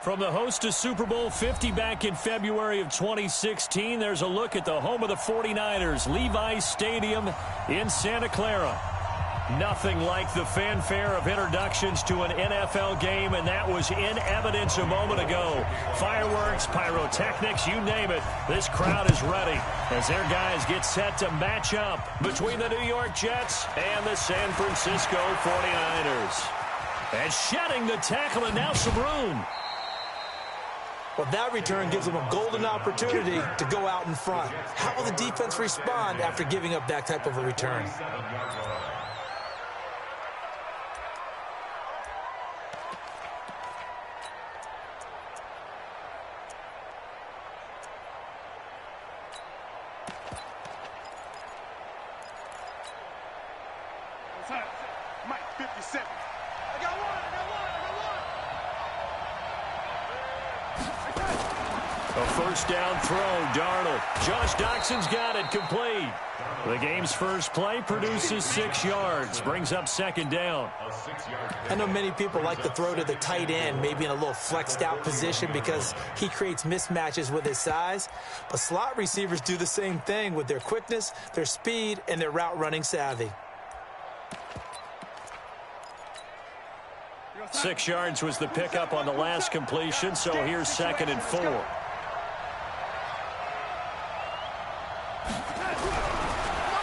From the host to Super Bowl 50 back in February of 2016, there's a look at the home of the 49ers, Levi's Stadium in Santa Clara. Nothing like the fanfare of introductions to an NFL game, and that was in evidence a moment ago. Fireworks, pyrotechnics, you name it. This crowd is ready as their guys get set to match up between the New York Jets and the San Francisco 49ers. And shedding the tackle, and now some room. Well, that return gives them a golden opportunity to go out in front. How will the defense respond after giving up that type of a return? Mike, 57. I got one. A first down throw, Darnold. Josh Doxson's got it, complete. The game's first play produces 6 yards, brings up second down. I know many people like to throw to the tight end, maybe in a little flexed out position because he creates mismatches with his size. But slot receivers do the same thing with their quickness, their speed, and their route running savvy. 6 yards was the pickup on the last completion, so here's 2nd and 4.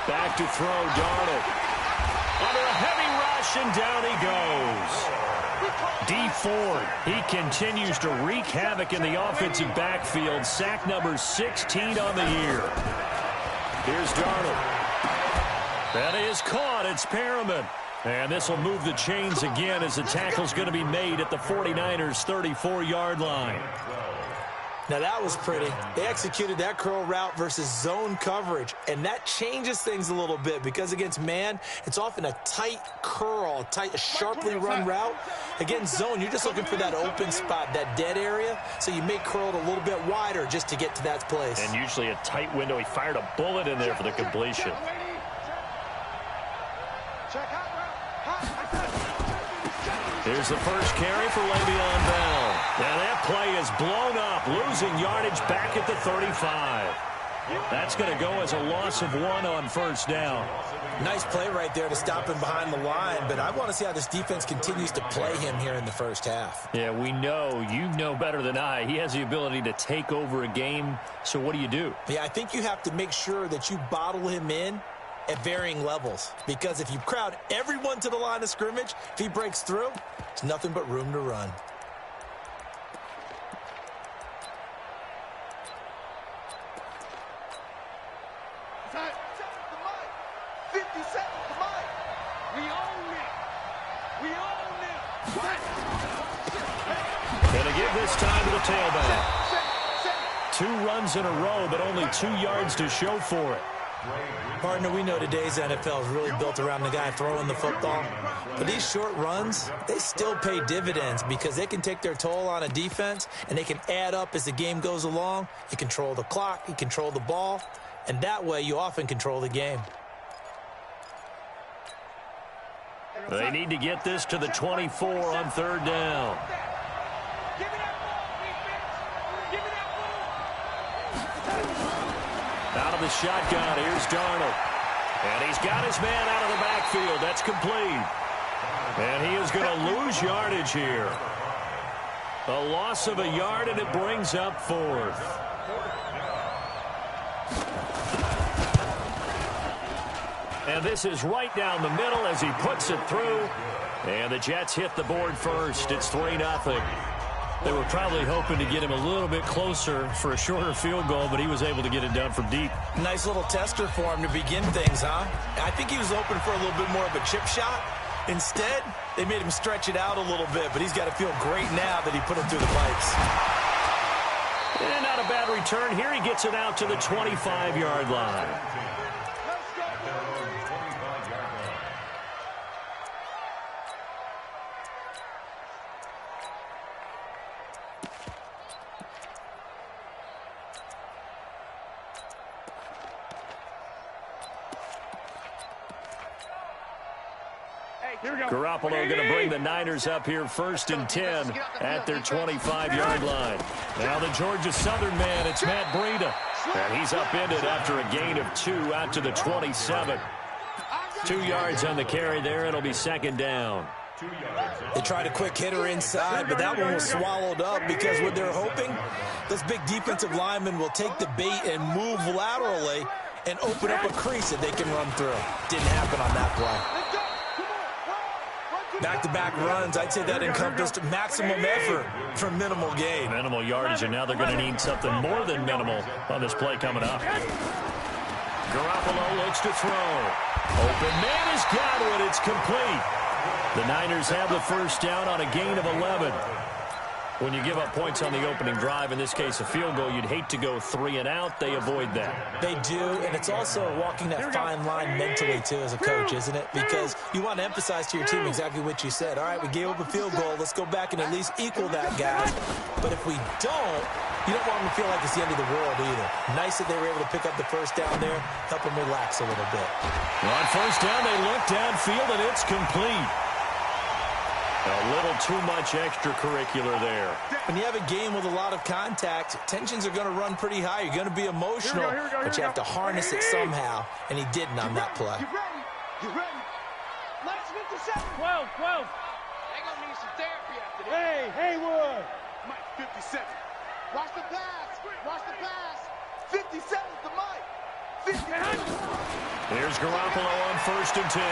Back to throw, Darnold. Under a heavy rush, and down he goes. Dee Ford, he continues to wreak havoc in the offensive backfield. Sack number 16 on the year. Here's Darnold. That is caught. It's Perriman. And this will move the chains again as the tackle's going to be made at the 49ers' 34-yard line. Now that was pretty. They executed that curl route versus zone coverage, and that changes things a little bit because against man, it's often a tight curl, a sharply run route. Against zone, you're just looking for that open spot, that dead area, so you may curl it a little bit wider just to get to that place. And usually a tight window. He fired a bullet in there for the completion. Here's the first carry for Le'Veon Bell. Now that play is blown up, losing yardage back at the 35. That's going to go as a loss of 1 on first down. Nice play right there to stop him behind the line, but I want to see how this defense continues to play him here in the first half. Yeah, we know. You know better than I. He has the ability to take over a game, so what do? Yeah, I think you have to make sure that you bottle him in at varying levels, because if you crowd everyone to the line of scrimmage, if he breaks through, there's nothing but room to run. Gonna give this time to the tailback. 2 runs in a row, but only 2 yards to show for it. Partner, we know today's NFL is really built around the guy throwing the football. But these short runs, they still pay dividends because they can take their toll on a defense, and they can add up as the game goes along. You control the clock, you control the ball, and that way you often control the game. They need to get this to the 24 on 3rd down. Out of the shotgun, here's Darnold. And he's got his man out of the backfield. That's complete. And he is going to lose yardage here. A loss of a yard, and it brings up 4th. And this is right down the middle as he puts it through. And the Jets hit the board first. It's 3-0. They were probably hoping to get him a little bit closer for a shorter field goal, but he was able to get it done from deep. Nice little tester for him to begin things, huh? I think he was hoping for a little bit more of a chip shot. Instead, they made him stretch it out a little bit, but he's got to feel great now that he put it through the pipes. And not a bad return. Here he gets it out to the 25-yard line. Garoppolo going to bring the Niners up here 1st and 10 at their 25-yard line. Now the Georgia Southern man, it's Matt Breida. And he's upended after a gain of 2 out to the 27. 2 yards on the carry there. It'll be 2nd down. They tried a quick hitter inside, but that one was swallowed up because what they're hoping, those big defensive linemen will take the bait and move laterally and open up a crease that they can run through. Didn't happen on that play. Back-to-back runs, I'd say that encompassed maximum effort for minimal gain. Minimal yardage, and now they're going to need something more than minimal on this play coming up. Garoppolo looks to throw. Open man is Godwin. It's complete. The Niners have the first down on a gain of 11. When you give up points on the opening drive, in this case a field goal, you'd hate to go 3 and out. They avoid that. They do, and it's also walking that fine line mentally, too, as a coach, isn't it? Because you want to emphasize to your team exactly what you said. All right, we gave up a field goal. Let's go back and at least equal that, guys. But if we don't, you don't want them to feel like it's the end of the world either. Nice that they were able to pick up the first down there, help them relax a little bit. On first down, they look downfield, and it's complete. A little too much extracurricular there. When you have a game with a lot of contact, tensions are going to run pretty high. You're going to be emotional, but you have to harness it somehow, and he didn't on that play. You ready? Let's 57. 12. They're going to need some therapy after this. Hey, Haywood. Mike, 57. Watch the pass. 57's the Mike. 50. Here's Garoppolo on 1st and 10.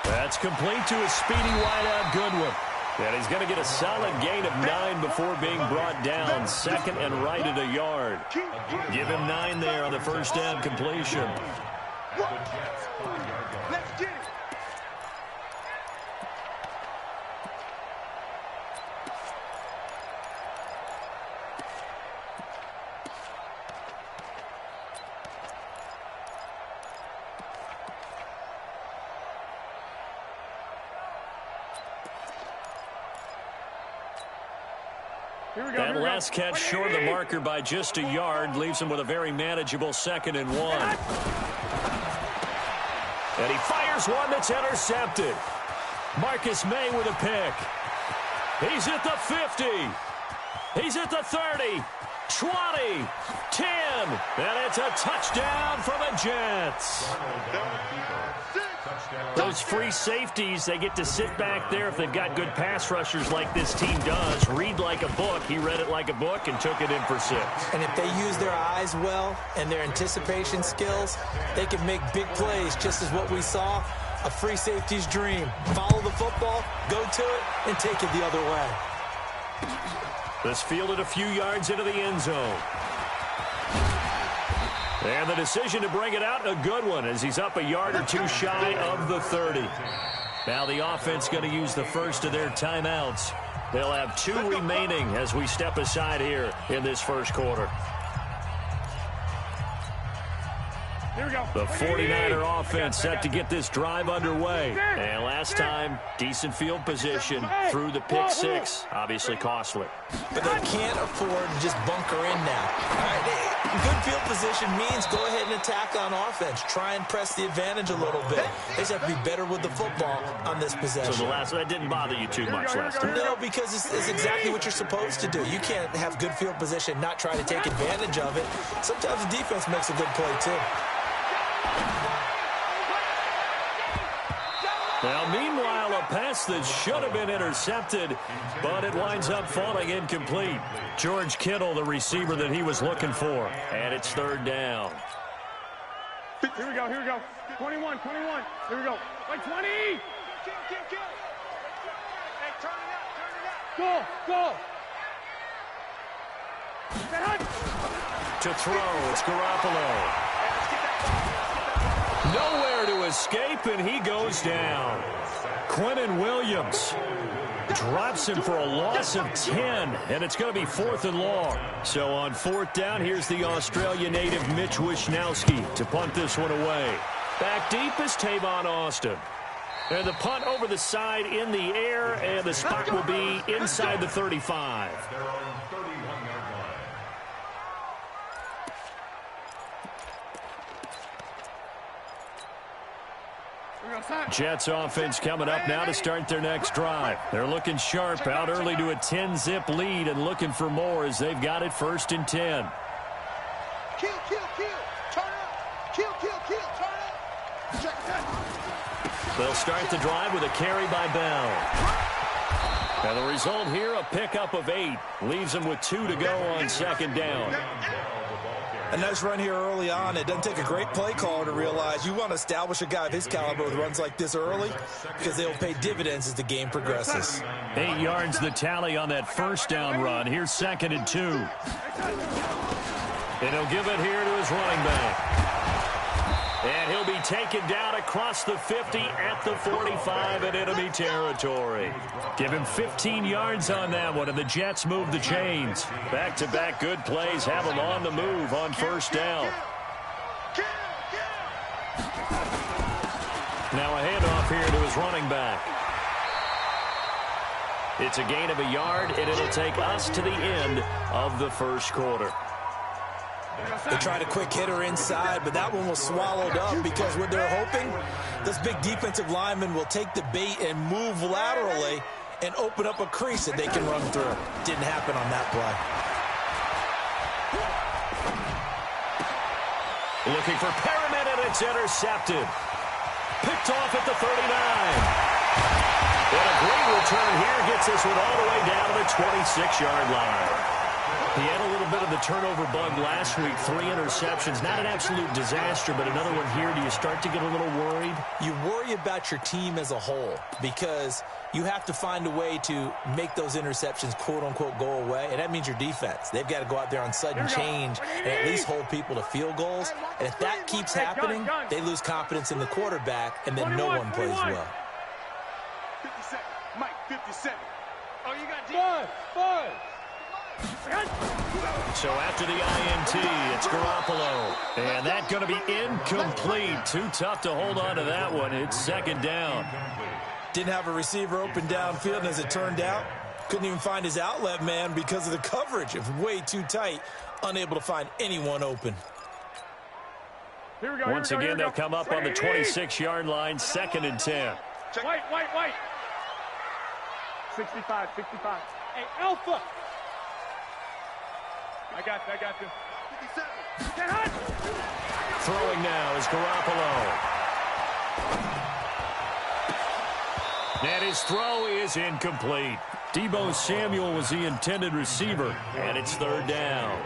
That's complete to a speedy wideout Goodwin. And he's going to get a solid gain of 9 before being brought down. 2nd and right at a yard. Give him 9 there on the first down completion. Let's get it. That last catch short of the marker by just a yard leaves him with a very manageable 2nd and 1. And he fires one that's intercepted. Marcus May with a pick. He's at the 50. He's at the 30. 20. 10. And it's a touchdown for the Jets. Those free safeties, they get to sit back there if they've got good pass rushers like this team does. Read like a book. He read it like a book and took it in for 6. And if they use their eyes well and their anticipation skills, they can make big plays, just as what we saw, a free safety's dream. Follow the football, go to it, and take it the other way. This fielded a few yards into the end zone. And the decision to bring it out, a good one, as he's up a yard or 2 shy of the 30. Now the offense going to use the first of their timeouts. They'll have 2 remaining as we step aside here in this first quarter. Here we go. The 49er offense set to get this drive underway. And last time, decent field position through the pick 6. Obviously costly. But they can't afford to just bunker in now. All right, good field position means go ahead and attack on offense. Try and press the advantage a little bit. They just have to be better with the football on this possession. So that didn't bother you too much last time? No, because it's exactly what you're supposed to do. You can't have good field position, not try to take advantage of it. Sometimes the defense makes a good play, too. Now, meanwhile, a pass that should have been intercepted, but it winds up falling incomplete. George Kittle, the receiver that he was looking for, and it's 3rd down. Here we go. 21. Here we go. Like 20. Hey, turn it out. Go. To throw, it's Garoppolo. Nowhere to escape, and he goes down. Quinnen Williams drops him for a loss of 10, and it's going to be 4th and long. So on 4th down, here's the Australia native Mitch Wishnowsky to punt this one away. Back deep is Tavon Austin. And the punt over the side in the air, and the spot will be inside the 35. Jets offense coming up now to start their next drive. They're looking sharp out early to a 10-zip lead and looking for more as they've got it 1st and 10. Kill, kill, kill. Turn up. Kill, kill, kill. Turn up. They'll start the drive with a carry by Bell. And the result here, a pickup of 8. Leaves them with 2 to go on 2nd down. A nice run here early on. It doesn't take a great play caller to realize you want to establish a guy of his caliber with runs like this early because they'll pay dividends as the game progresses. 8 yards the tally on that 1st down run. Here's 2nd and 2. And he'll give it here to his running back. And he'll be taken down across the 50 at the 45 in enemy territory. Give him 15 yards on that one, and the Jets move the chains. Back-to-back good plays have them on the move on 1st down. Now a handoff here to his running back. It's a gain of a yard, and it'll take us to the end of the 1st quarter. They tried a quick hitter inside, but that one was swallowed up because what they're hoping, this big defensive lineman will take the bait and move laterally and open up a crease that they can run through. Didn't happen on that play. Looking for Perriman, and it's intercepted. Picked off at the 39. And a great return here gets this one all the way down to the 26-yard line. He had a little bit of the turnover bug last week, 3 interceptions. Not an absolute disaster, but another one here. Do you start to get a little worried? You worry about your team as a whole because you have to find a way to make those interceptions, quote-unquote, go away, and that means your defense. They've got to go out there on sudden change and at least hold people to field goals. And if that keeps happening, they lose confidence in the quarterback, and then no one plays well. 57. Mike, 57. Oh, you got D. Five. So after the INT, it's Garoppolo. And that's going to be incomplete. Too tough to hold on to that one. It's 2nd down. Didn't have a receiver open downfield, and as it turned out, couldn't even find his outlet man because of the coverage. It was way too tight, unable to find anyone open. Once again, they'll come up on the 26-yard line, 2nd and 10. White. 65. Hey, Alpha. I got you. 57. Throwing now is Garoppolo. And his throw is incomplete. Deebo Samuel was the intended receiver, and it's 3rd down.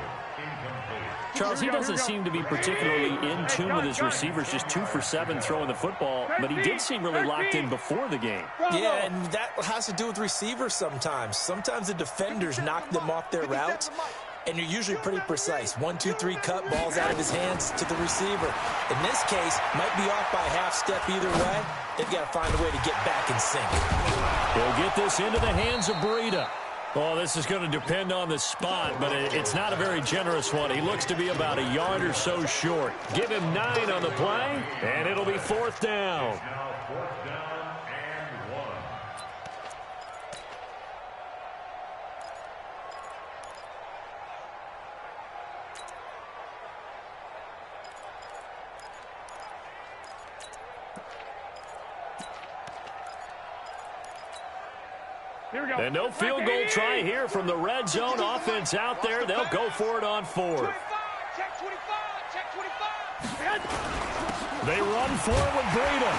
Charles, he doesn't seem to be particularly in tune with his receivers, just 2 for 7 throwing the football, but he did seem really locked in before the game. Yeah, and that has to do with receivers sometimes. Sometimes the defenders knock them off their routes, and you're usually pretty precise. 1, 2, 3 cut, balls out of his hands to the receiver. In this case, might be off by a half step either way. They've got to find a way to get back in sync. He'll get this into the hands of Breida. Oh, this is going to depend on the spot, but it's not a very generous one. He looks to be about a yard or so short. Give him 9 on the play, and it'll be 4th down. And no field goal try here from the red zone. Offense out there. They'll go for it on 4th. Check 25. They run for it with Breida.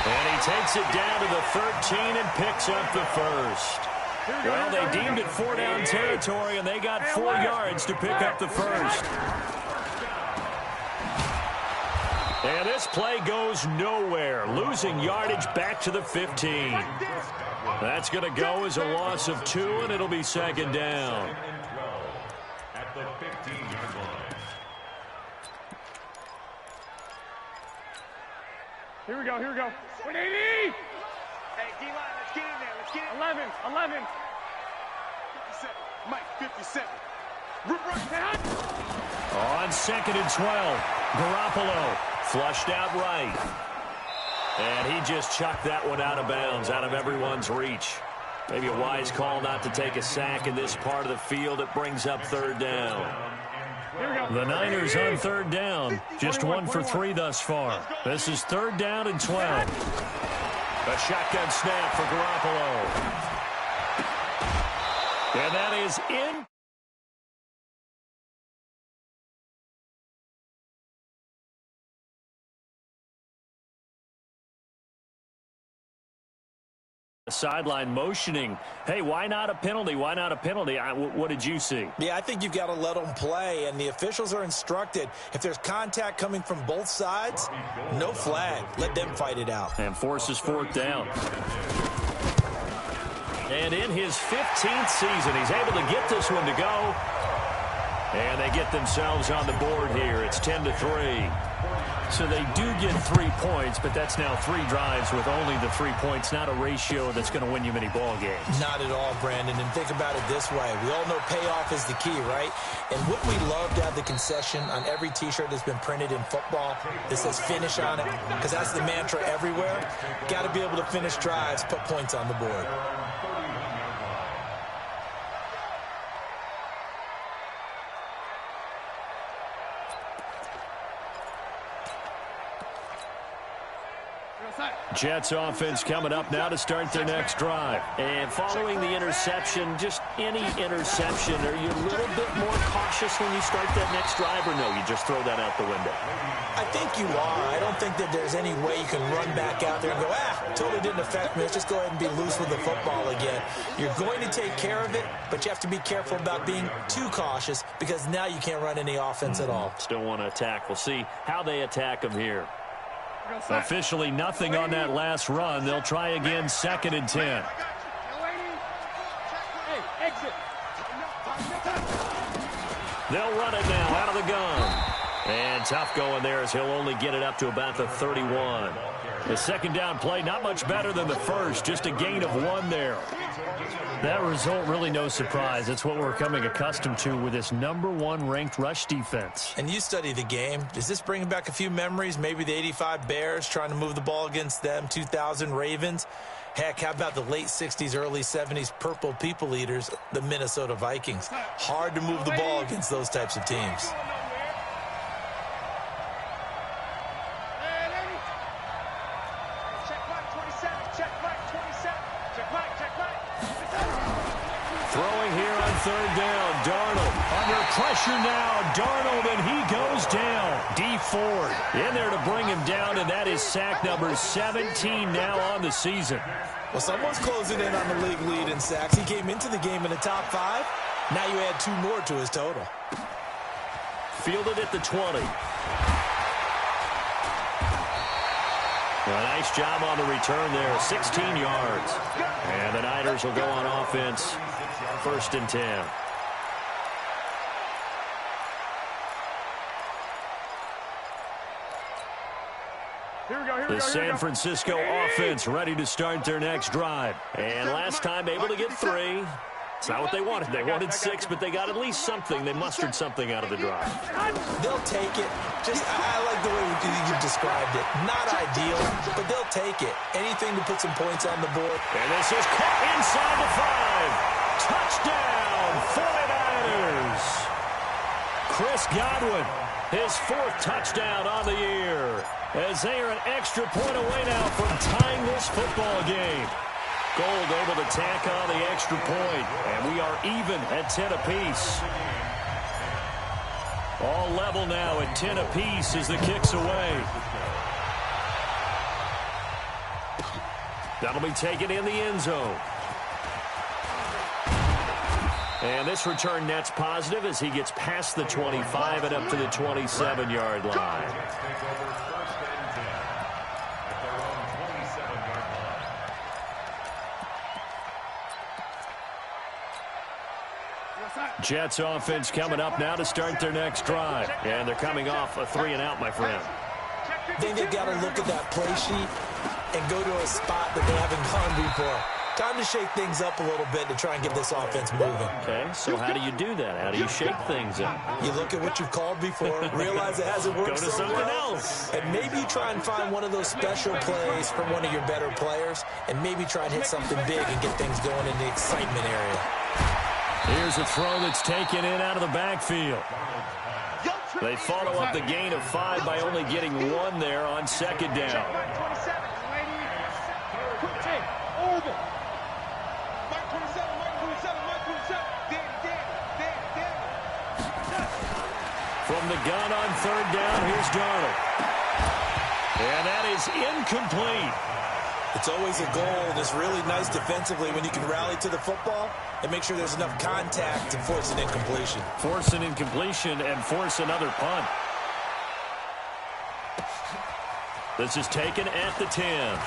And he takes it down to the 13 and picks up the 1st. Well, they deemed it 4-down territory, and they got 4 yards to pick up the 1st. And this play goes nowhere. Losing yardage back to the 15. That's going to go as a loss of 2, and it'll be 2nd down. At the 15-yard line. Here we go. 180. Hey, D-line, let's get in there. 11. 57. Mike, 57. On 2nd and 12, Garoppolo flushed out right. And he just chucked that one out of bounds, out of everyone's reach. Maybe a wise call not to take a sack in this part of the field. It brings up 3rd down. The Niners on third down. Just 1 for 3 thus far. This is 3rd down and 12. A shotgun snap for Garoppolo. And that is in. Sideline motioning. Hey, why not a penalty? Why not a penalty? What did you see? Yeah, I think you've got to let them play, and the officials are instructed. If there's contact coming from both sides, no flag. Let them fight it out. And forces 4th down. And in his 15th season, he's able to get this one to go. And they get themselves on the board here. It's 10-3. So they do get 3 points, but that's now 3 drives with only the 3 points, not a ratio that's going to win you many ball games. Not at all, Brandon. And think about it this way. We all know payoff is the key, right? And wouldn't we love to have the concession on every T-shirt that's been printed in football that says finish on it? Because that's the mantra everywhere. Got to be able to finish drives, put points on the board. Jets offense coming up now to start their next drive. And following the interception, just any interception, are you a little bit more cautious when you start that next drive, or no, you just throw that out the window? I think you are. I don't think that there's any way you can run back out there and go, totally didn't affect me. Let's just go ahead and be loose with the football again. You're going to take care of it, but you have to be careful about being too cautious because now you can't run any offense at all. Still want to attack. We'll see how they attack them here. Officially nothing on that last run. They'll try again, 2nd and 10. They'll run it now out of the gun. And tough going there as he'll only get it up to about the 31. The 2nd down play, not much better than the first, just a gain of 1 there. That result, really no surprise. It's what we're becoming accustomed to with this #1 ranked rush defense. And you study the game. Is this bringing back a few memories? Maybe the 85 Bears trying to move the ball against them, 2000 Ravens. Heck, how about the late 60s, early 70s Purple People Eaters, the Minnesota Vikings? Hard to move the ball against those types of teams. Throwing here on 3rd down, Darnold under pressure now. Darnold, and he goes down. Dee Ford in there to bring him down, and that is sack number 17 now on the season. Well, someone's closing in on the league lead in sacks. He came into the game in the top 5. Now you add 2 more to his total. Fielded at the 20. A nice job on the return there, 16 yards. And the Niners will go on offense, 1st and 10. The San Francisco offense ready to start their next drive. And last time able to get 3. It's not what they wanted. They wanted 6, but they got at least something. They mustered something out of the drive. They'll take it. I like the way you described it. Not ideal, but they'll take it. Anything to put some points on the board. And this is caught inside the 5. Touchdown, 49ers. Chris Godwin, his 4th touchdown on the year, as they are an extra point away now from tying this football game. Gold able to tack on the extra point, and we are even at 10 apiece. All level now at 10 apiece as the kick's away. That'll be taken in the end zone. And this return net's positive as he gets past the 25 and up to the 27-yard line. Jets offense coming up now to start their next drive. And they're coming off a 3-and-out, my friend. I think they've got to look at that play sheet and go to a spot that they haven't gone before. Time to shake things up a little bit to try and get this offense moving. Okay, so how do you do that? How do you shake things up? You look at what you've called before, realize it hasn't worked Go to something else. And maybe you try and find one of those special plays from one of your better players, and maybe try and hit something big and get things going in the excitement area. Here's a throw that's taken in out of the backfield. They follow up the gain of 5 by only getting 1 there on second down. From the gun on third down, here's Darnold. And that is incomplete. It's always a goal, and it's really nice defensively when you can rally to the football and make sure there's enough contact to force an incompletion. Force an incompletion and force another punt. This is taken at the 10.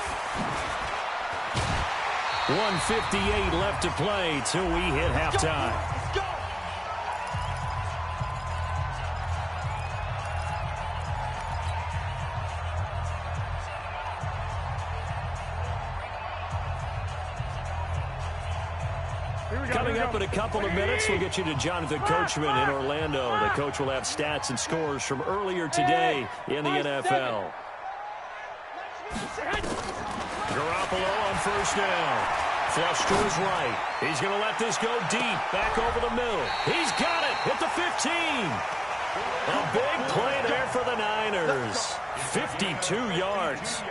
1:58 left to play till we hit halftime. Coming up in a couple of minutes, we'll get you to Jonathan Coachman in Orlando. The coach will have stats and scores from earlier today in the NFL. Garoppolo on first down. Flush to his right. He's going to let this go deep. Back over the middle. He's got it at the 15. A big play there for the Niners. 52 yards.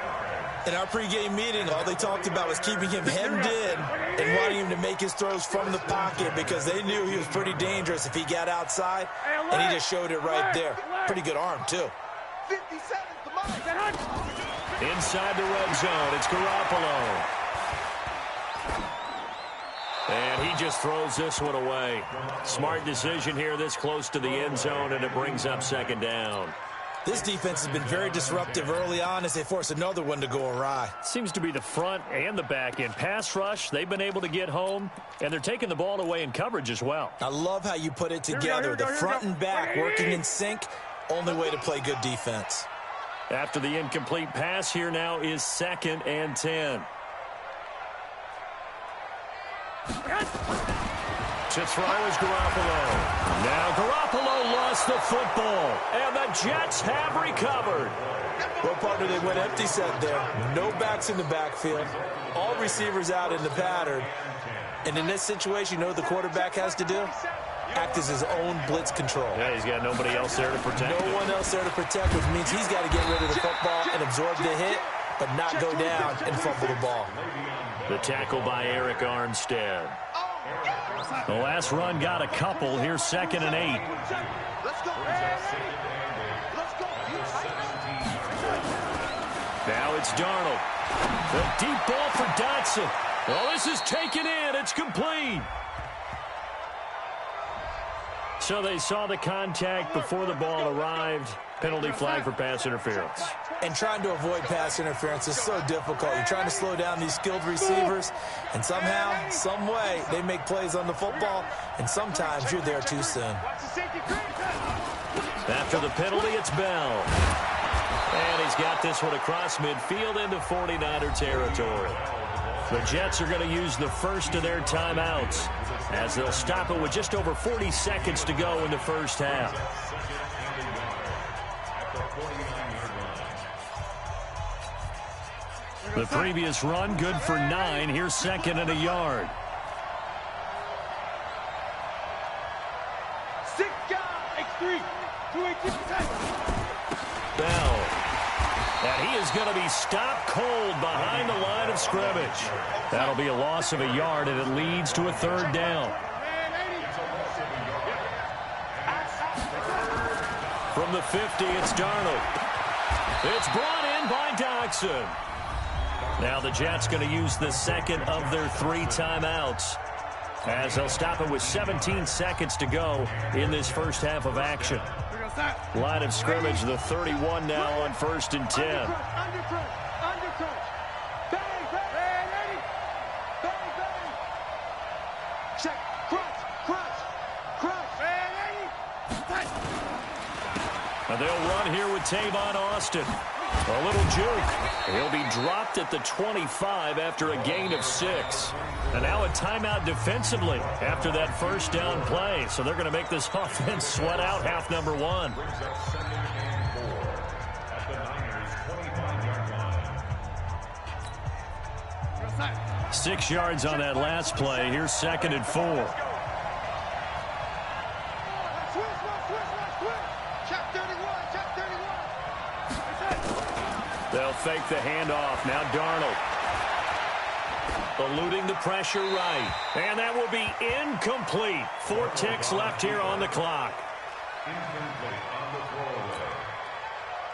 In our pregame meeting, all they talked about was keeping him hemmed in and wanting him to make his throws from the pocket because they knew he was pretty dangerous if he got outside, and he just showed it right there. Pretty good arm, too. Inside the red zone, it's Garoppolo. And he just throws this one away. Smart decision here this close to the end zone, and it brings up second down. This defense has been very disruptive early on as they force another one to go awry. Seems to be the front and the back end. Pass rush, they've been able to get home, and they're taking the ball away in coverage as well. I love how you put it together. The front and back working in sync. Only way to play good defense. After the incomplete pass, here now is 2nd and 10. To throw is Garoppolo. Now Garoppolo lost the football, and the Jets have recovered. Well, partner, they went empty set there. No backs in the backfield. All receivers out in the pattern. And in this situation, you know what the quarterback has to do? Act as his own blitz control. Yeah, he's got nobody else there to protect him. No one else there to protect, which means he's got to get rid of the football and absorb the hit, but not go down and fumble the ball. The tackle by Eric Armstead. The last run got a couple. Here's 2nd and 8. Now it's Darnold. The deep ball for Dotson. Well, this is taken in. It's complete. So they saw the contact before the ball arrived. Penalty flag for pass interference. And trying to avoid pass interference is so difficult. You're trying to slow down these skilled receivers, and somehow, some way, they make plays on the football, and sometimes you're there too soon. After the penalty, it's Bell. And he's got this one across midfield into 49er territory. The Jets are going to use the first of their timeouts as they'll stop it with just over 40 seconds to go in the first half. The previous run, good for 9. Here's 2nd and a yard. Bell. And he is going to be stopped cold behind the line of scrimmage. That'll be a loss of a yard, and it leads to a 3rd down. From the 50, it's Darnold. It's brought in by Dotson. Now the Jets going to use the 2nd of their 3 timeouts as they'll stop it with 17 seconds to go in this first half of action. Line of scrimmage, the 31 now on 1st and 10. And they'll run here with Tavon Austin. A little juke. He'll be dropped at the 25 after a gain of 6. And now a timeout defensively after that first down play. So they're going to make this offense sweat out half number 1. 6 yards on that last play. Here's 2nd and 4. fake the handoff. Now Darnold. Eluding the pressure right. And that will be incomplete. 4 ticks left here on the clock.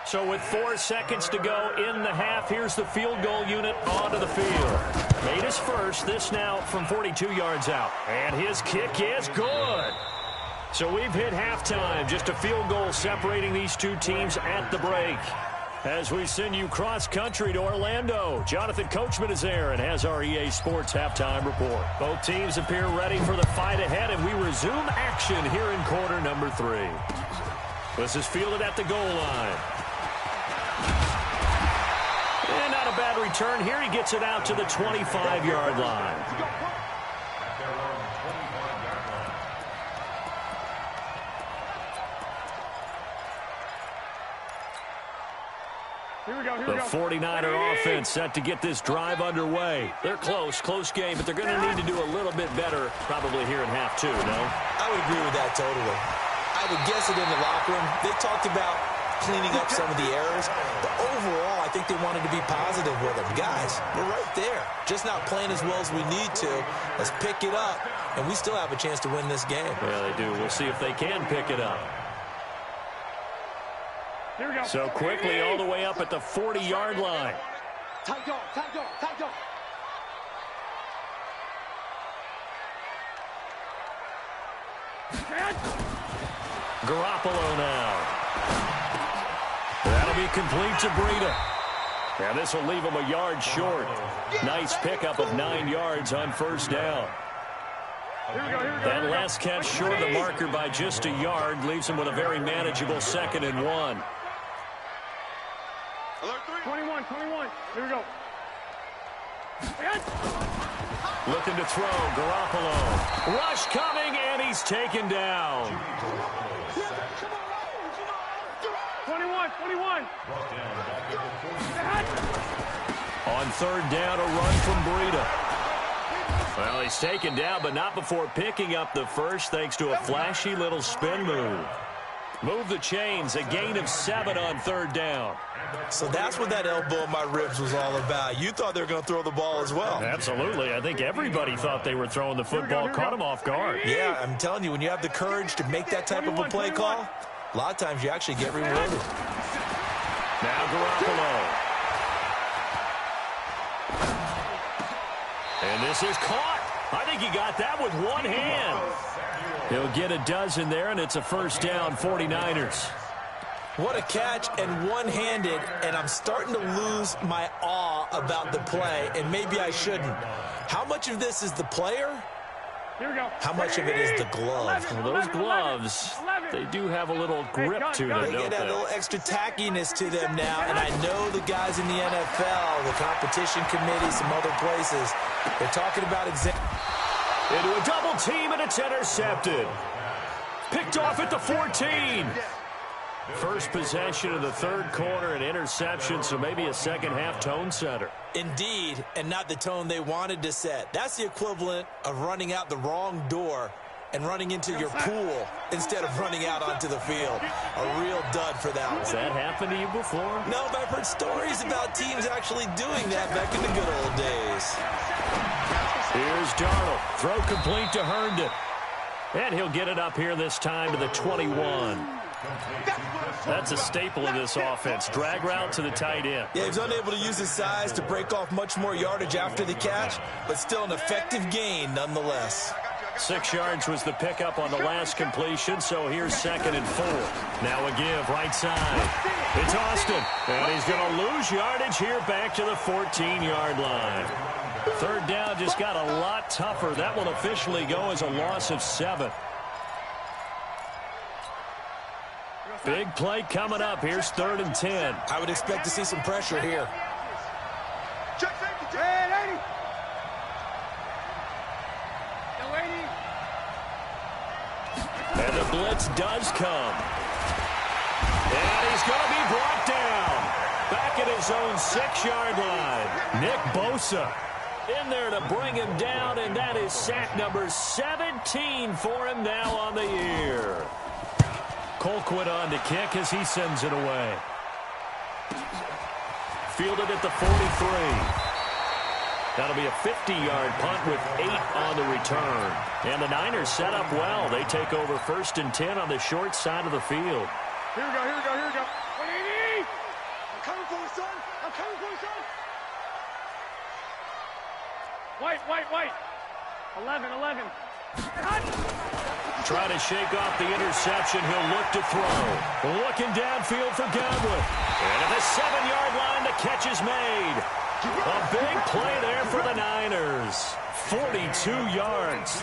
So with 4 seconds to go in the half, here's the field goal unit onto the field. Made his first, this now from 42 yards out. And his kick is good. So we've hit halftime. Just a field goal separating these two teams at the break. As we send you cross-country to Orlando, Jonathan Coachman is there and has our EA Sports halftime report. Both teams appear ready for the fight ahead, and we resume action here in quarter number 3. This is fielded at the goal line. And not a bad return here. He gets it out to the 25-yard line. The 49er offense set to get this drive underway. They're close game, but they're going to need to do a little bit better probably here in half 2, no? I would agree with that totally. I would guess it in the locker room. They talked about cleaning up some of the errors, but overall, I think they wanted to be positive with them. Guys, we're right there. Just not playing as well as we need to. Let's pick it up, and we still have a chance to win this game. Yeah, they do. We'll see if they can pick it up. Here we go. So quickly all the way up at the 40-yard line. Tight dog, tight dog, tight dog. Garoppolo now. That'll be complete to Breida. Now this will leave him a yard short. Nice pickup of 9 yards on first down. That last catch short of the marker by just a yard leaves him with a very manageable 2nd and 1. 21. Here we go. Looking to throw, Garoppolo. Rush coming, and he's taken down. 21. On 3rd down, a run from Breida. Well, he's taken down, but not before picking up the first, thanks to a flashy little spin move. Move the chains, a gain of 7 on 3rd down. So that's what that elbow in my ribs was all about. You thought they were going to throw the ball as well. Absolutely. I think everybody thought they were throwing the football, caught him off guard. Yeah, I'm telling you, when you have the courage to make that type of a play call, a lot of times you actually get rewarded. Now Garoppolo. And this is caught. I think he got that with one hand. He'll get a dozen there, and it's a first down, 49ers. What a catch, and one-handed, and I'm starting to lose my awe about the play, and maybe I shouldn't. How much of this is the player? Here we go. How much of it is the glove? Well, those gloves, they do have a little grip to them, They don't get that they? little extra tackiness to them now, and I know the guys in the NFL, the competition committee, some other places, they're talking about Into a double team, and it's intercepted. Picked off at the 14. First possession of the 3rd quarter, an interception, so maybe a second-half tone setter. Indeed, and not the tone they wanted to set. That's the equivalent of running out the wrong door and running into your pool instead of running out onto the field. A real dud for that one. Has that happened to you before? No, but I've heard stories about teams actually doing that back in the good old days. Here's Darnold. Throw complete to Herndon. And he'll get it up here this time to the 21. That's a staple of this offense. Drag route to the tight end. Yeah, he's unable to use his size to break off much more yardage after the catch, but still an effective gain nonetheless. 6 yards was the pickup on the last completion, so here's 2nd and 4. Now a give, right side. It's Austin, and he's going to lose yardage here back to the 14-yard line. 3rd down just got a lot tougher. That will officially go as a loss of 7. Big play coming up. Here's 3rd and 10. I would expect to see some pressure here. And the blitz does come. And he's going to be brought down. Back at his own 6-yard line. Nick Bosa in there to bring him down, and that is sack number 17 for him now on the year. Colquitt on to kick as he sends it away. fielded at the 43. That'll be a 50-yard punt with 8 on the return. And the Niners set up well. They take over 1st and 10 on the short side of the field. Here we go, here we go, here we go. 180! I'm coming for you, son. I'm coming for you, son. White. 11. Try to shake off the interception. He'll look to throw. Looking downfield for Godwin. And at the 7-yard line, the catch is made. A big play there for the Niners. 42 yards.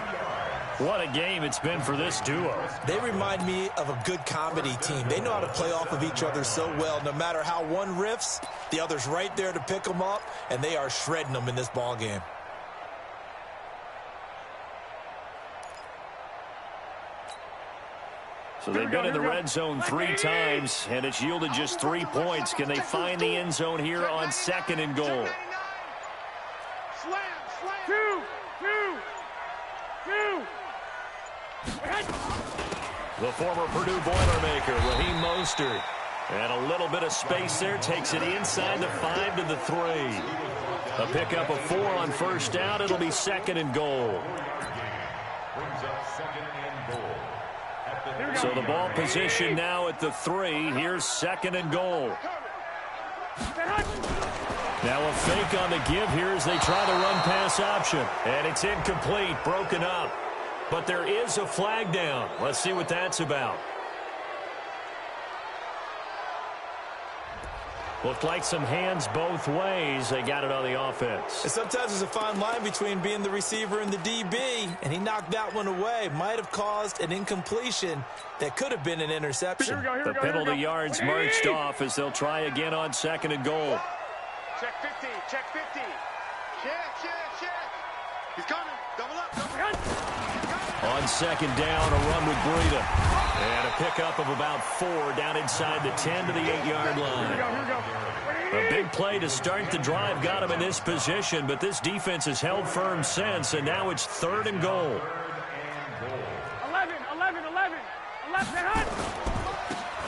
What a game it's been for this duo. They remind me of a good comedy team. They know how to play off of each other so well. No matter how one riffs, the other's right there to pick them up, and they are shredding them in this ball game. So they've been in the red zone 3 times, and it's yielded just 3 points. Can they find the end zone here on 2nd and goal? Slam. Two. The former Purdue Boilermaker, Raheem Mostert. And a little bit of space there, takes it inside the 5 to the 3. A pickup of 4 on 1st down. It'll be 2nd and goal. Brings up 2nd and goal. So the ball position now at the 3. Here's 2nd and goal. Now a fake on the give here as they try to run pass option. And it's incomplete, broken up. But there is a flag down. Let's see what that's about. Looked like some hands both ways. They got it on the offense. And sometimes there's a fine line between being the receiver and the DB, and he knocked that one away. Might have caused an incompletion that could have been an interception. The penalty yards marched off as they'll try again on 2nd and goal. Check 50. Check. He's coming. Double up. On 2nd down, a run with Breida. And a pickup of about 4 down inside the 10 to the 8-yard line. A big play to start the drive got him in this position, but this defense has held firm since, and now it's 3rd and goal. 11.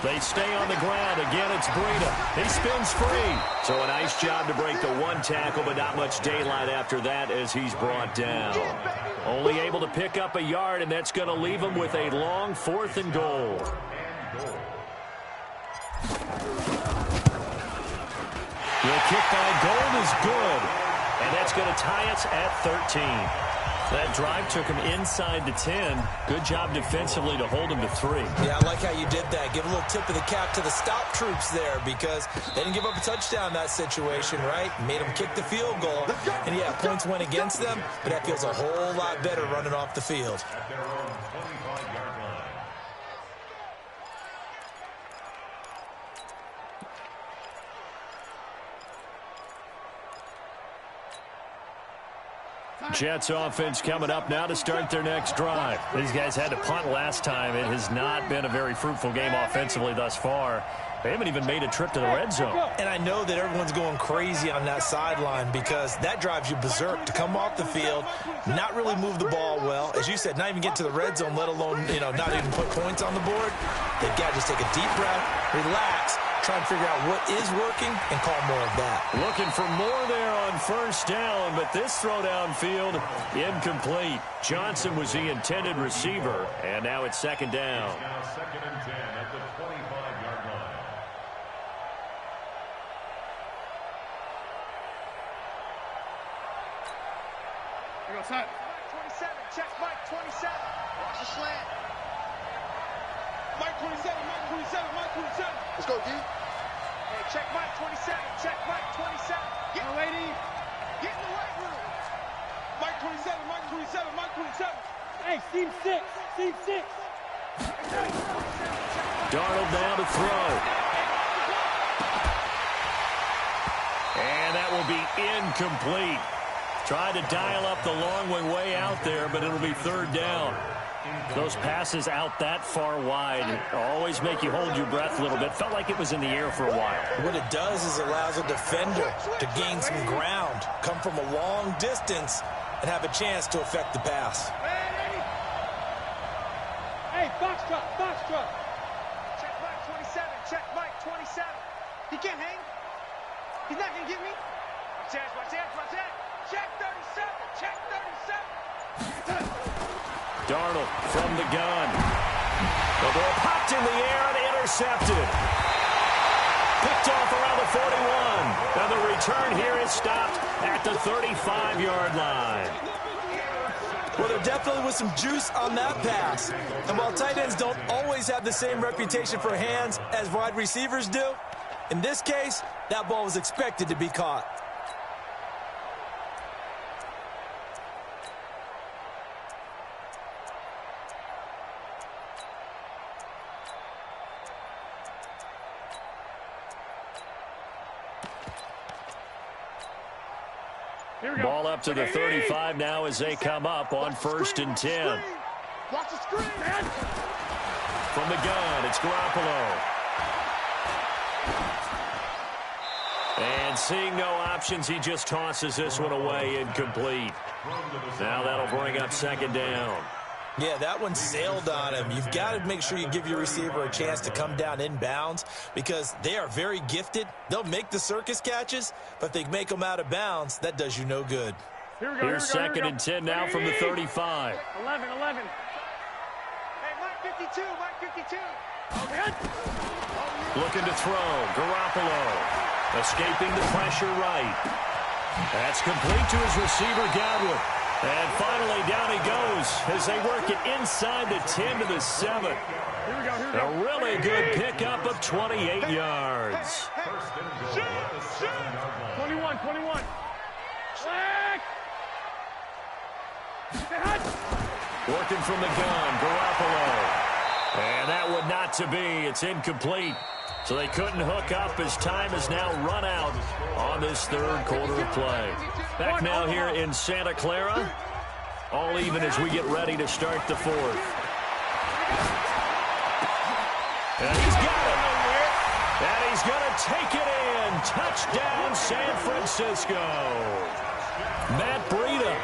They stay on the ground. Again, it's Breida. He spins free. So a nice job to break the 1 tackle, but not much daylight after that as he's brought down. Only able to pick up a yard, and that's going to leave him with a long 4th and goal. The kick by Gold is good, and that's going to tie us at 13. That drive took him inside the 10. Good job defensively to hold him to 3. Yeah, I like how you did that. Give a little tip of the cap to the stop troops there because they didn't give up a touchdown in that situation, right? Made them kick the field goal. And, yeah, points went against them, but that feels a whole lot better running off the field. At their own 25-yard line. Jets offense coming up now to start their next drive. These guys had to punt last time. It has not been a very fruitful game offensively thus far. They haven't even made a trip to the red zone. And I know that everyone's going crazy on that sideline because that drives you berserk to come off the field, not really move the ball well. As you said, not even get to the red zone, let alone, not even put points on the board. They've got to just take a deep breath, relax, try and figure out what is working and call more of that. Looking for more there on 1st down, but this throw downfield incomplete. Johnson was the intended receiver, and now it's 2nd down. It's now 2nd and 10 at the 25-yard line. Here goes Hut. 27. Check Mike 27. Watch the slant. Mike 27. Let's go, D. Hey, check Mike 27. Check Mike 27. Get No lady. Get in the right room. Mike 27. Hey, Steve 6. Darnold down to throw. And that will be incomplete. Tried to dial up the long way out there, but it'll be 3rd down. Those passes out that far wide always make you hold your breath a little bit. Felt like it was in the air for a while. What it does is allows a defender to gain some ground, come from a long distance, and have a chance to affect the pass. Hey, box truck. Check Mike 27. He can't hang. He's not going to get me. Watch out, watch out, watch out. Check 37, check 37. Darnold from the gun. The ball popped in the air and intercepted. Picked off around the 41. And the return here is stopped at the 35-yard line. Well, there definitely was some juice on that pass. And while tight ends don't always have the same reputation for hands as wide receivers do, in this case, that ball was expected to be caught. Ball up to the 35 now as they come up on 1st and 10. Watch the screen, man. From the gun, it's Garoppolo. And seeing no options, he just tosses this one away, incomplete. Now that'll bring up 2nd down. Yeah, that one sailed on him. You've got to make sure you give your receiver a chance to come down inbounds because they are very gifted. They'll make the circus catches, but if they make them out of bounds, that does you no good. Here's 2nd and 10 now from the 35. 11. Hey, Mike 52, Mike 52. Looking to throw. Garoppolo escaping the pressure right. That's complete to his receiver, Godwin. And finally, down he goes as they work it inside the 10 to the 7. A really good pickup of 28 yards. 21. Working from the gun, Garoppolo. And that would not to be. It's incomplete. So they couldn't hook up as time has now run out on this 3rd quarter of play. Back now here in Santa Clara. All even as we get ready to start the 4th. And he's got it. And he's going to take it in. Touchdown, San Francisco. Matt Breida,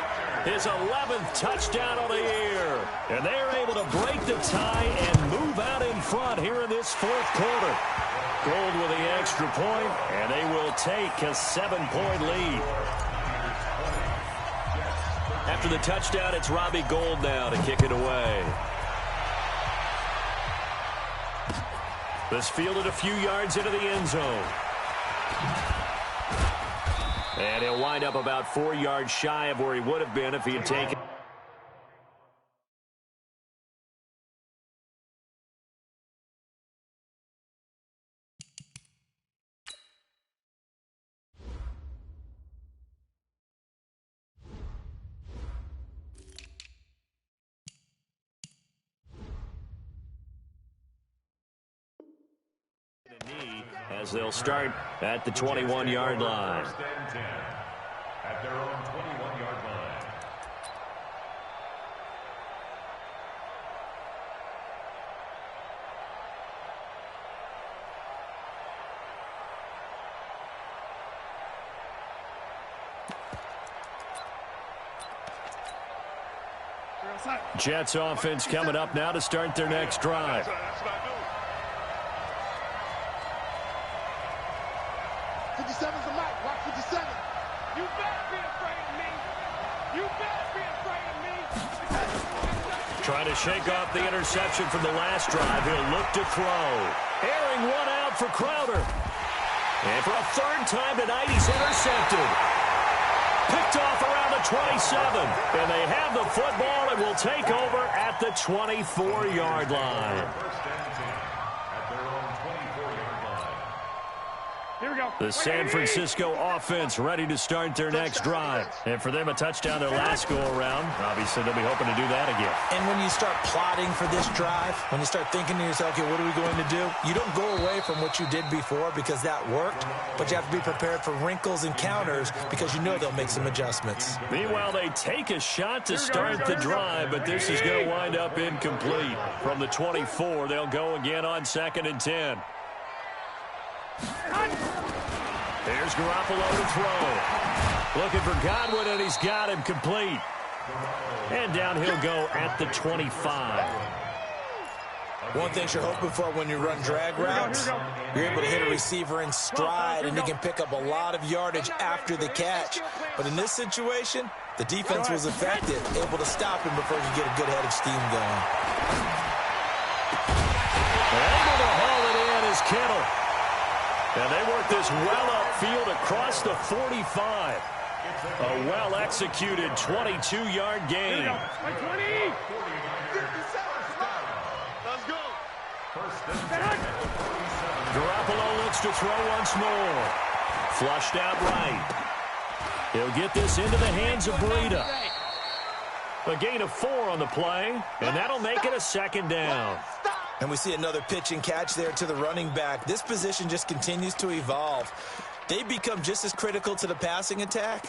his 11th touchdown of the year. And they're able to break the tie and move out in front here in this 4th quarter. Gold with the extra point, and they will take a 7-point lead. After the touchdown, it's Robbie Gould now to kick it away. This fielded a few yards into the end zone. And he'll wind up about 4 yards shy of where he would have been if he had taken. As they'll start at the 21-yard line. At their own 21-yard line. Jets offense coming up now to start their next drive. 57's the mic. Watch 57. You better be afraid of me. You better be afraid of me. Trying to shake off the interception from the last drive. He'll look to throw. Airing one out for Crowder. And for a 3rd time tonight, he's intercepted. Picked off around the 27. And they have the football and will take over at the 24-yard line. The San Francisco offense ready to start their next drive. And for them, a touchdown their last go-around. Obviously, they'll be hoping to do that again. And when you start plotting for this drive, when you start thinking to yourself, okay, what are we going to do? You don't go away from what you did before because that worked, but you have to be prepared for wrinkles and counters because you know they'll make some adjustments. Meanwhile, they take a shot to start the drive, but this is going to wind up incomplete. From the 24, they'll go again on 2nd and 10. There's Garoppolo to throw. Looking for Godwin, and he's got him complete. And down he'll go at the 25. One thing you're hoping for when you run drag routes, you're able to hit a receiver in stride, and you can pick up a lot of yardage after the catch. But in this situation, the defense was effective, able to stop him before he could get a good head of steam going. Able to haul it in is Kittle. And they work this well upfield across the 45. A well-executed 22-yard gain. Garoppolo looks to throw once more. Flushed out right. He'll get this into the hands of Breida. A gain of 4 on the play, and that'll make it a second down. And we see another pitch and catch there to the running back. This position just continues to evolve. They become just as critical to the passing attack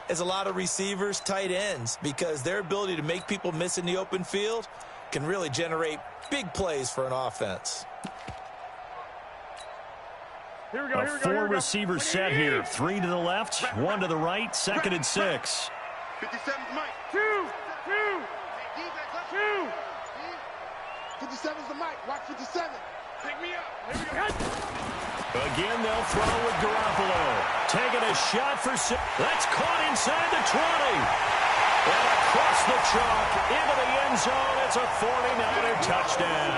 as a lot of receivers, tight ends, because their ability to make people miss in the open field can really generate big plays for an offense. Here we go, A here we go, here we go. four-receiver set here. 3 to the left, 1 to the right, 2nd and 6. 57's Mike. 2. 57's the Mike. Watch 57. Pick me up. Here we go. Again, they'll throw with Garoppolo. Taking a shot for 6. That's caught inside the 20. And across the chalk, into the end zone. It's a 49er touchdown.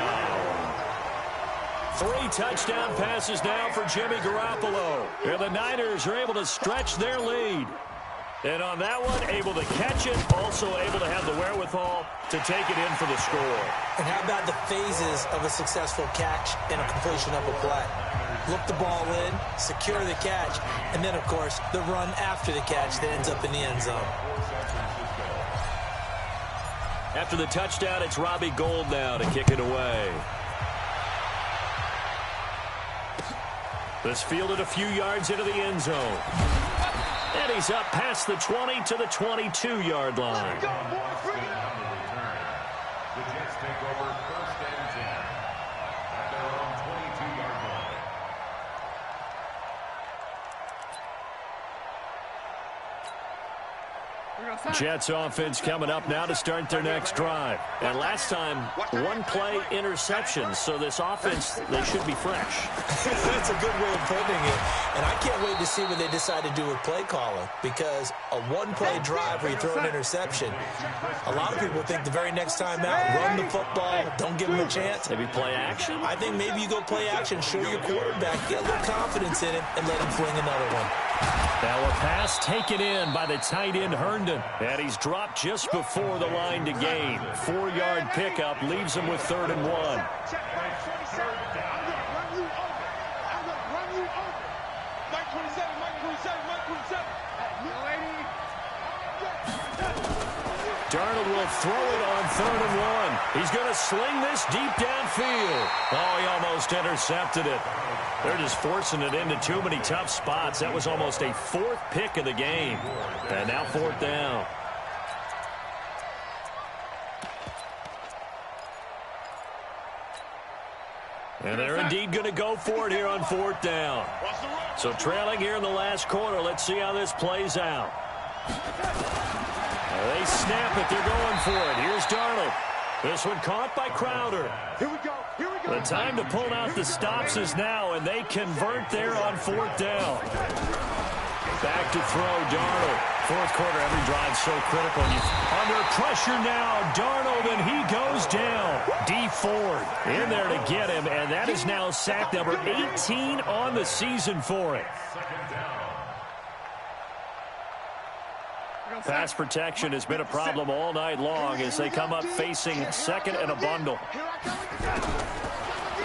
3 touchdown passes now for Jimmy Garoppolo. And the Niners are able to stretch their lead. And on that one, able to catch it, also able to have the wherewithal to take it in for the score. And how about the phases of a successful catch and a completion of a play? Look the ball in, secure the catch, and then, of course, the run after the catch that ends up in the end zone. After the touchdown, it's Robbie Gould now to kick it away. This fielded a few yards into the end zone. And he's up past the 20 to the 22-yard line. The Jets take over 1st and 10 at their own 22-yard line. Jets offense coming up now to start their next drive. And last time, 1 play interception, so this offense, they should be fresh. That's a good way of putting it. And I can't wait to see what they decide to do with play calling, because a 1-play drive where you throw an interception, a lot of people think the very next time out, run the football, don't give them a chance. Maybe play action? I think maybe you go play action, show your quarterback, get a little confidence in him, and let him fling another one. Now a pass taken in by the tight end Herndon. And he's dropped just before the line to gain. 4-yard pickup leaves him with 3rd and 1. I'm going to run you over. Mike 27, Mike 27, Mike 27. Darnold will throw it on 3rd and 1. He's going to sling this deep downfield. Oh, he almost intercepted it. They're just forcing it into too many tough spots. That was almost a 4th pick of the game. And now 4th down. And they're indeed going to go for it here on 4th down. So trailing here in the last quarter. Let's see how this plays out. They snap it. They're going for it. Here's Darnold. This one caught by Crowder. Here we go. Here we go. The time to pull out the stops is now, and they convert there on 4th down. Back to throw, Darnold. 4th quarter, every drive so critical. Under pressure now, Darnold, and he goes down. Dee Ford in there to get him, and that is now sack number 18 on the season for it. Pass protection has been a problem all night long as they come up facing 2nd and a bundle.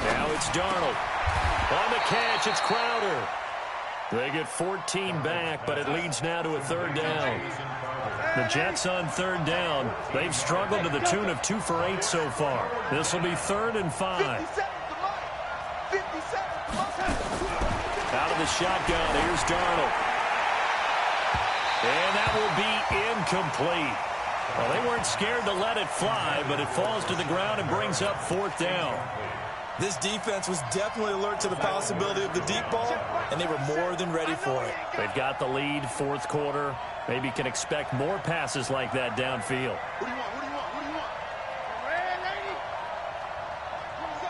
Now it's Darnold. On the catch, it's Crowder. They get 14 back, but it leads now to a 3rd down. The Jets on 3rd down. They've struggled to the tune of 2 for 8 so far. This will be 3rd and 5. Out of the shotgun, here's Darnold. And that will be incomplete. Well, they weren't scared to let it fly, but it falls to the ground and brings up 4th down. This defense was definitely alert to the possibility of the deep ball, and they were more than ready for it. They've got the lead, 4th quarter. Maybe can expect more passes like that downfield. What do you want? What do you want? What do you want? Red lady. 27.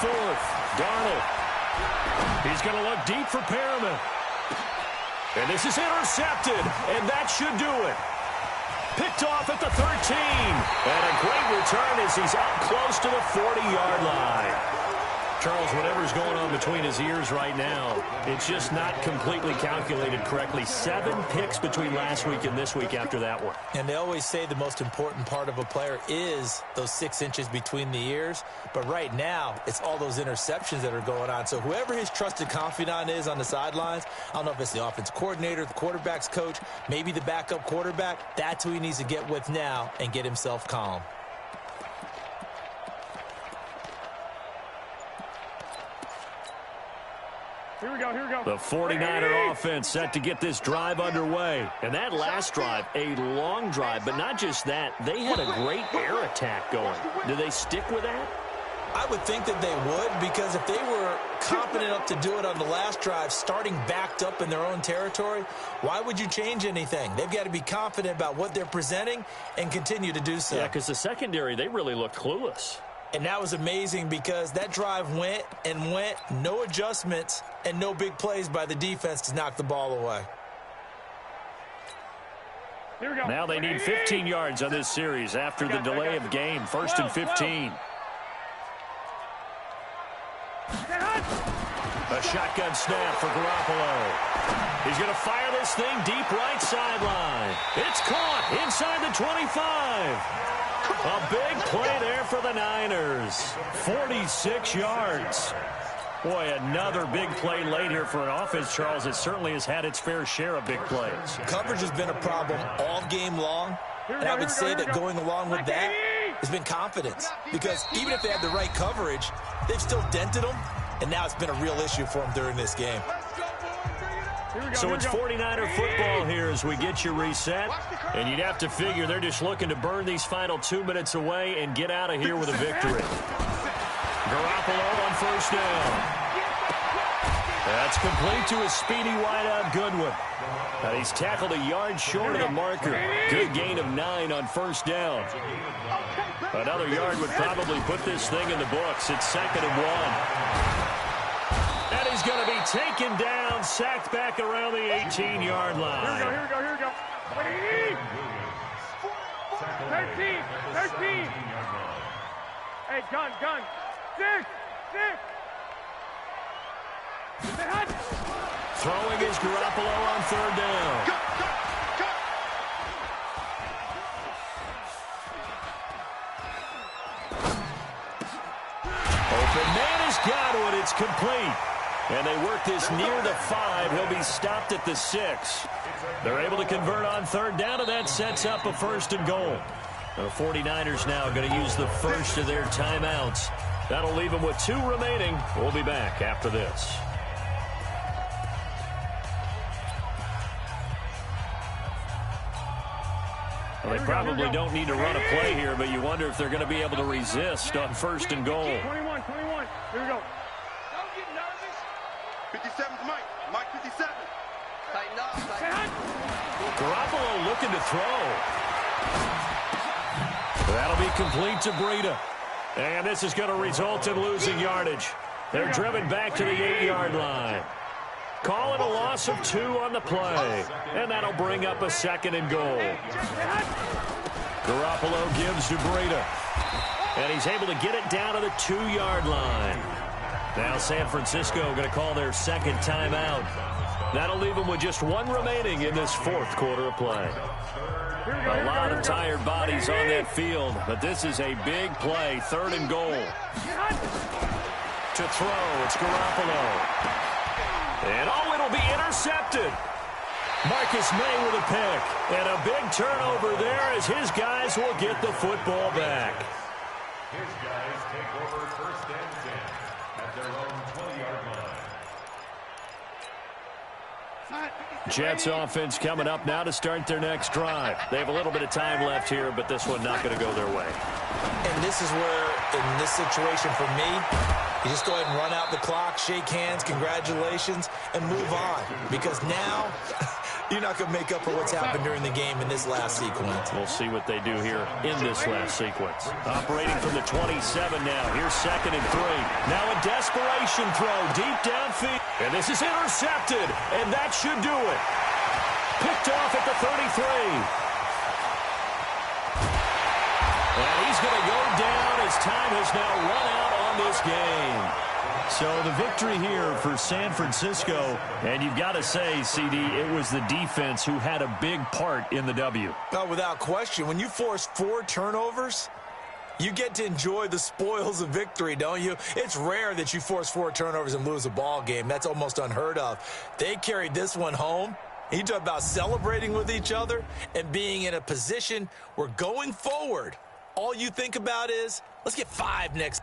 4th. Darnold. He's going to look deep for Perriman. And this is intercepted, and that should do it. Picked off at the 13. And a great return as he's up close to the 40-yard line. Charles, whatever's going on between his ears right now, it's just not completely calculated correctly. 7 picks between last week and this week after that one. And they always say the most important part of a player is those 6 inches between the ears. But right now, it's all those interceptions that are going on. So whoever his trusted confidant is on the sidelines, I don't know if it's the offense coordinator, the quarterback's coach, maybe the backup quarterback, that's who he needs to get with now and get himself calm. Here we go, here we go. The 49er offense set to get this drive underway. And that last drive, a long drive, but not just that. They had a great air attack going. Do they stick with that? I would think that they would, because if they were confident enough to do it on the last drive, starting backed up in their own territory, why would you change anything? They've got to be confident about what they're presenting and continue to do so. Yeah, because the secondary, they really looked clueless. And that was amazing because that drive went and went, no adjustments and no big plays by the defense to knock the ball away. Here we go. Now they need 15 yards on this series after the delay of game. 1st and 15. A shotgun snap for Garoppolo. He's going to fire this thing deep right sideline. It's caught inside the 25. A big play there for the Niners. 46 yards. Boy, another big play late here for an offense, Charles. It certainly has had its fair share of big plays. Coverage has been a problem all game long. And I would say that going along with that has been confidence. Because even if they had the right coverage, they've still dented them. And now it's been a real issue for them during this game. So it's 49er football here as we get you reset. And you'd have to figure they're just looking to burn these final 2 minutes away and get out of here with a victory. Garoppolo on 1st down. That's complete to a speedy wideout Goodwin. And he's tackled a yard short of the marker. Good gain of 9 on 1st down. Another yard would probably put this thing in the books. It's 2nd and 1. And he's going to be taken down, sacked back around the 18-yard line. Here we go, here we go, here we go. 13. Hey, gun. 6. Throwing is Garoppolo on 3rd down. Open man is Godwin. It's complete. And they work this near the 5. He'll be stopped at the 6. They're able to convert on 3rd down, and that sets up a 1st and goal. The 49ers now going to use the first of their timeouts. That'll leave them with 2 remaining. We'll be back after this. Well, they probably don't need to run a play here, but you wonder if they're going to be able to resist on 1st and goal. 21. Here we go. Don't get nervous. 57's Mike 57. Tighten up. Garoppolo looking to throw. That'll be complete to Breida. And this is going to result in losing yardage. They're driven back to the 8-yard line. Call it a loss of 2 on the play. And that'll bring up a 2nd and goal. Garoppolo gives to Breida. And he's able to get it down to the 2-yard line. Now San Francisco going to call their 2nd timeout. That'll leave them with just 1 remaining in this 4th quarter of play. A lot of tired bodies on that field, but this is a big play. 3rd and goal. To throw, it's Garoppolo. And it'll be intercepted. Marcus May with a pick. And a big turnover there as his guys will get the football back. His guys take over 1st and 10 at their own 20-yard line. Jets offense coming up now to start their next drive. They have a little bit of time left here, but this one not going to go their way. And this is where, in this situation for me, you just go ahead and run out the clock, shake hands, congratulations, and move on. Because now You're not going to make up for what's happened during the game in this last sequence. We'll see what they do here in this last sequence. Operating from the 27 now. Here's 2nd and 3. Now a desperation throw deep downfield. And this is intercepted. And that should do it. Picked off at the 33. And he's going to go down as time has now run out on this game. So the victory here for San Francisco. And you've got to say, CD, it was the defense who had a big part in the W. Oh, without question. When you force 4 turnovers, you get to enjoy the spoils of victory, don't you? It's rare that you force 4 turnovers and lose a ball game. That's almost unheard of. They carried this one home. You talk about celebrating with each other and being in a position where going forward, all you think about is, let's get 5 next.